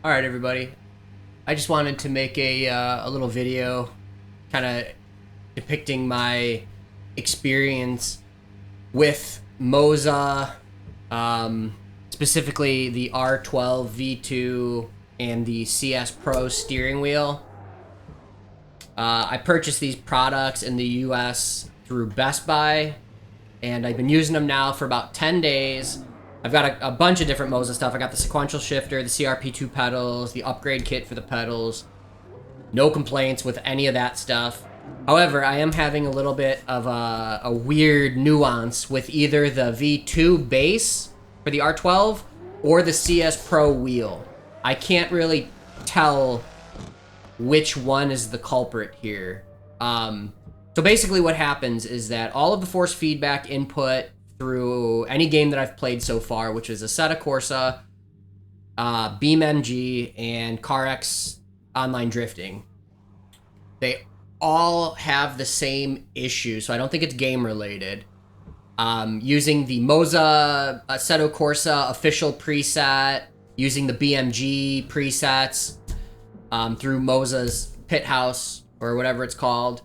All right, everybody. I just wanted to make a little video, kind of depicting my experience with Moza, specifically the R12 V2 and the CS Pro steering wheel. I purchased these products in the U.S. through Best Buy, and I've been using them now for about 10 days. I've got a bunch of different Moza stuff. I got the sequential shifter, the CRP2 pedals, the upgrade kit for the pedals. No complaints with any of that stuff. However, I am having a little bit of a weird nuance with either the V2 base for the R12 or the CS Pro wheel. I can't really tell which one is the culprit here. So basically what happens is that all of the force feedback input through any game that I've played so far, which is Assetto Corsa, BeamNG, and CarX Online Drifting, they all have the same issue, so I don't think it's game related. Using the Moza Assetto Corsa official preset, using the BMG presets through Moza's Pit House, or whatever it's called.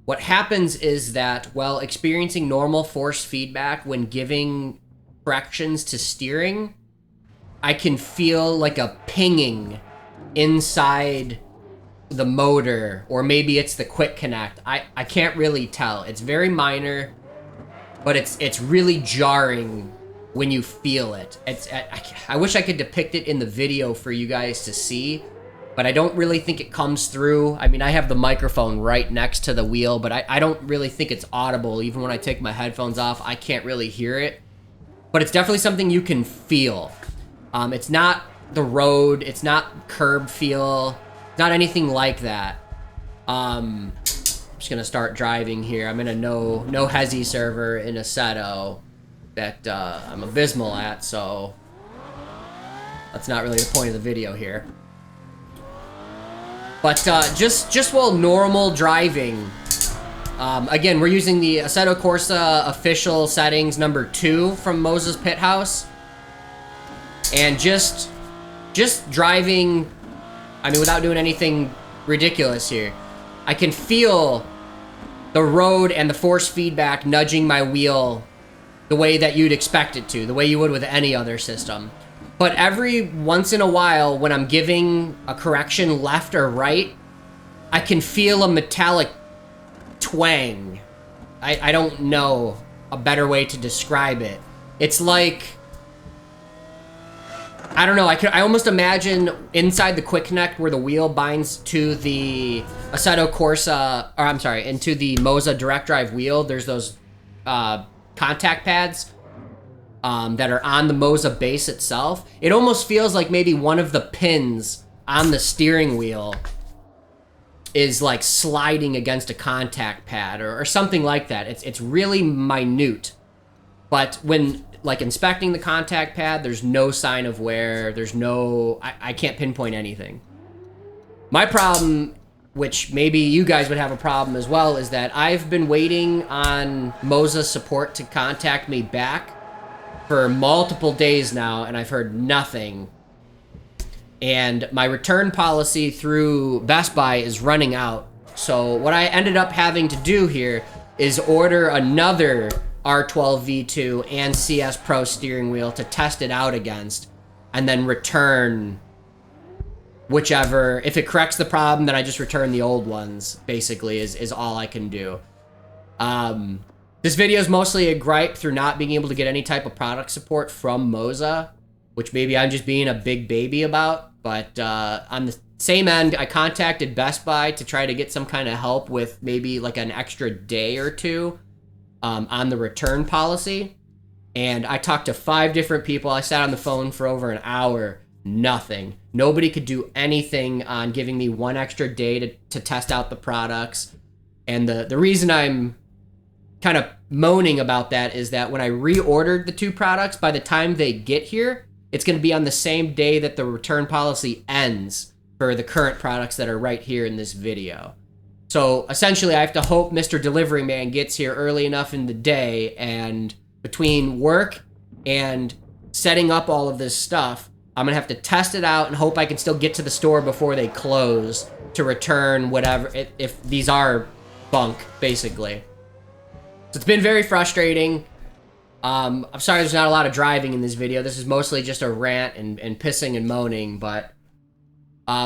What happens is that while experiencing normal force feedback when giving corrections to steering, I can feel like a pinging inside the motor, or maybe it's the quick connect. I can't really tell. It's very minor, but it's really jarring when you feel it. I wish I could depict it in the video for you guys to see, but I don't really think it comes through. I mean, I have the microphone right next to the wheel, but I don't really think it's audible. Even when I take my headphones off, I can't really hear it. But it's definitely something you can feel. It's not the road, it's not curb feel, not anything like that. I'm just gonna start driving here. I'm in a no hesi server in Assetto that I'm abysmal at, so that's not really the point of the video here. But just while normal driving, again, we're using the Assetto Corsa official settings number 2 from Moza's Pit House, and just driving, I mean, without doing anything ridiculous here, I can feel the road and the force feedback nudging my wheel the way that you'd expect it to, the way you would with any other system. But every once in a while, when I'm giving a correction left or right, I can feel a metallic twang. I don't know a better way to describe it. It's like, I don't know, I almost imagine inside the quick connect where the wheel binds to the Assetto Corsa, or I'm sorry, into the Moza direct drive wheel, there's those contact pads that are on the Moza base itself. It almost feels like maybe one of the pins on the steering wheel is like sliding against a contact pad or something like that. It's really minute, but when like inspecting the contact pad, there's no sign of wear. There's no, I can't pinpoint anything. My problem, which maybe you guys would have a problem as well, is that I've been waiting on Moza support to contact me back for multiple days now, and I've heard nothing. And my return policy through Best Buy is running out. So what I ended up having to do here is order another R12 V2 and CS Pro steering wheel to test it out against, and then return whichever. If it corrects the problem, then I just return the old ones, basically, is all I can do. This video is mostly a gripe through not being able to get any type of product support from Moza, which maybe I'm just being a big baby about. But on the same end, I contacted Best Buy to try to get some kind of help with maybe like an extra day or two on the return policy. And I talked to 5 different people. I sat on the phone for over an hour. Nothing. Nobody could do anything on giving me one extra day to test out the products. And the reason I'm kind of moaning about that is that when I reordered the 2 products, by the time they get here, it's going to be on the same day that the return policy ends for the current products that are right here in this video. So essentially, I have to hope Mr. Delivery Man gets here early enough in the day, and between work and setting up all of this stuff, I'm gonna have to test it out and hope I can still get to the store before they close to return whatever, if these are bunk, basically. So it's been very frustrating. I'm sorry there's not a lot of driving in this video. This is mostly just a rant and pissing and moaning, but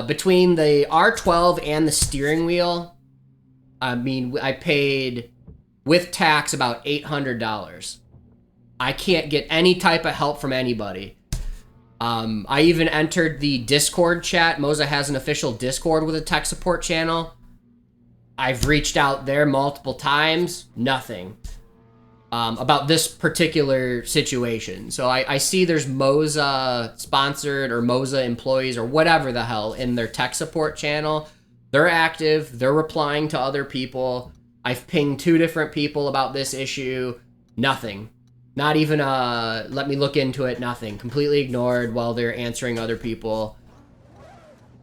between the R12 and the steering wheel, I mean, I paid, with tax, about $800. I can't get any type of help from anybody. I even entered the Discord chat. Moza has an official Discord with a tech support channel. I've reached out there multiple times. Nothing. About this particular situation. So I see there's Moza sponsored or Moza employees or whatever the hell in their tech support channel. They're active. They're replying to other people. I've pinged 2 different people about this issue. Nothing. Not even let me look into it. Nothing. Completely ignored while they're answering other people.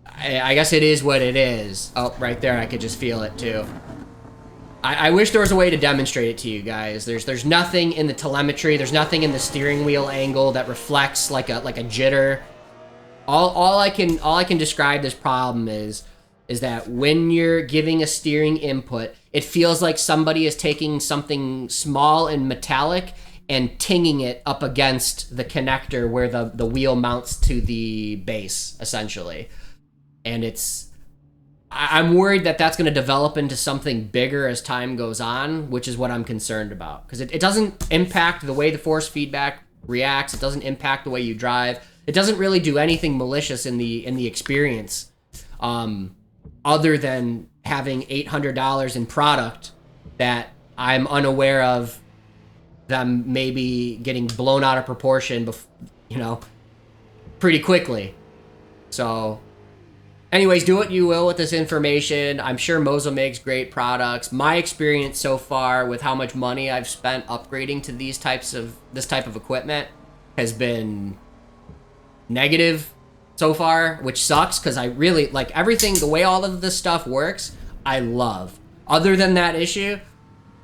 I guess it is what it is. Oh, right there. I could just feel it too. I wish there was a way to demonstrate it to you guys. There's nothing in the telemetry. There's nothing in the steering wheel angle that reflects like a jitter. All I can describe this problem is that when you're giving a steering input, it feels like somebody is taking something small and metallic and tinging it up against the connector where the wheel mounts to the base, essentially. And I'm worried that that's going to develop into something bigger as time goes on, which is what I'm concerned about. Because it doesn't impact the way the force feedback reacts. It doesn't impact the way you drive. It doesn't really do anything malicious in the experience, other than having $800 in product that I'm unaware of them maybe getting blown out of proportion, pretty quickly. So... anyways, do what you will with this information. I'm sure Moza makes great products. My experience so far with how much money I've spent upgrading to this type of equipment has been negative so far, which sucks because I really like everything. The way all of this stuff works, I love. Other than that issue,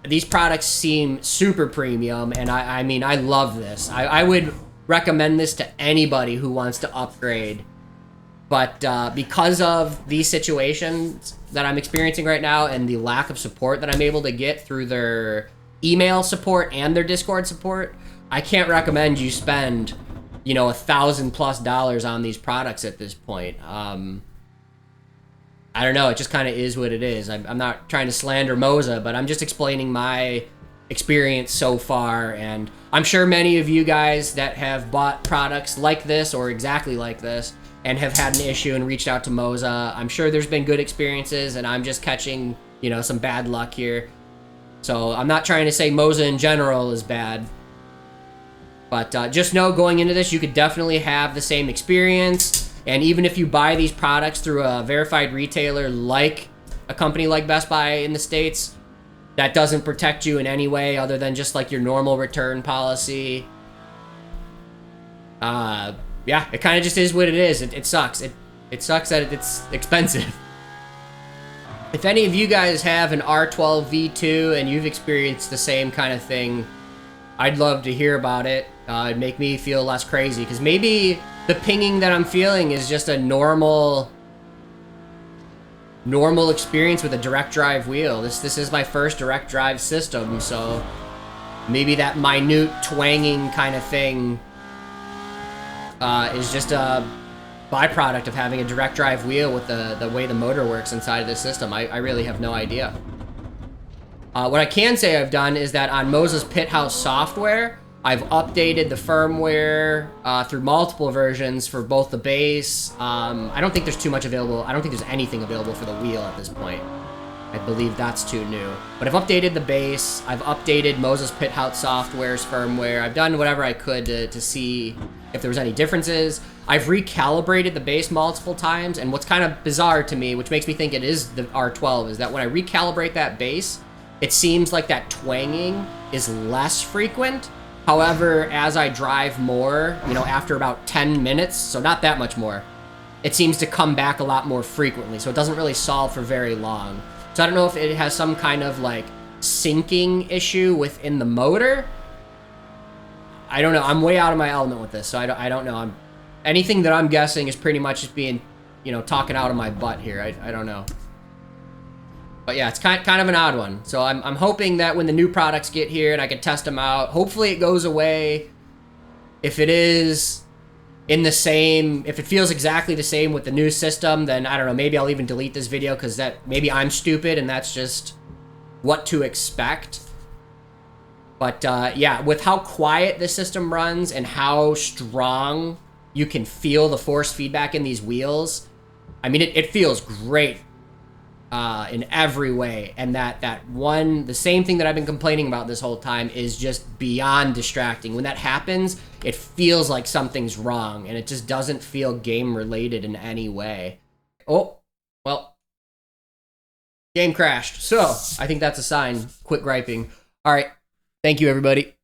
these products seem super premium, and I mean, I love this. I would recommend this to anybody who wants to upgrade. But because of these situations that I'm experiencing right now and the lack of support that I'm able to get through their email support and their Discord support, I can't recommend you spend, $1,000+ on these products at this point. I don't know. It just kind of is what it is. I'm not trying to slander Moza, but I'm just explaining my experience so far. And I'm sure many of you guys that have bought products like this or exactly like this and have had an issue and reached out to Moza, I'm sure there's been good experiences, and I'm just catching, some bad luck here. So I'm not trying to say Moza in general is bad, but just know going into this, you could definitely have the same experience. And even if you buy these products through a verified retailer like a company like Best Buy in the States, that doesn't protect you in any way other than just like your normal return policy. Yeah, it kind of just is what it is. It sucks. It sucks that it's expensive. If any of you guys have an R12 V2 and you've experienced the same kind of thing, I'd love to hear about it. It'd make me feel less crazy, because maybe the pinging that I'm feeling is just a normal experience with a direct drive wheel. This is my first direct drive system, so maybe that minute twanging kind of thing is just a byproduct of having a direct drive wheel with the way the motor works inside of the system. I really have no idea. What I can say I've done is that on Moza's Pit House software, I've updated the firmware through multiple versions for both the base. I don't think there's too much available. I don't think there's anything available for the wheel at this point. I believe that's too new. But I've updated the base. I've updated Moza's Pit House software's firmware. I've done whatever I could to see if there was any differences. I've recalibrated the base multiple times, and what's kind of bizarre to me, which makes me think it is the R12, is that when I recalibrate that base, it seems like that twanging is less frequent. However, as I drive more, after about 10 minutes, so not that much more, it seems to come back a lot more frequently, so it doesn't really solve for very long. So I don't know if it has some kind of like syncing issue within the motor. I don't know. I'm way out of my element with this, so I don't know. anything that I'm guessing is pretty much just being, you know, talking out of my butt here. I don't know. But yeah, it's kind of an odd one. So I'm hoping that when the new products get here and I can test them out, hopefully it goes away. If it is in the same, if it feels exactly the same with the new system, then I don't know, maybe I'll even delete this video because that maybe I'm stupid and that's just what to expect. But yeah, with how quiet the system runs and how strong you can feel the force feedback in these wheels, I mean, it feels great in every way. And the same thing that I've been complaining about this whole time is just beyond distracting. When that happens, it feels like something's wrong and it just doesn't feel game related in any way. Oh, well, game crashed. So I think that's a sign. Quit griping. All right. Thank you, everybody.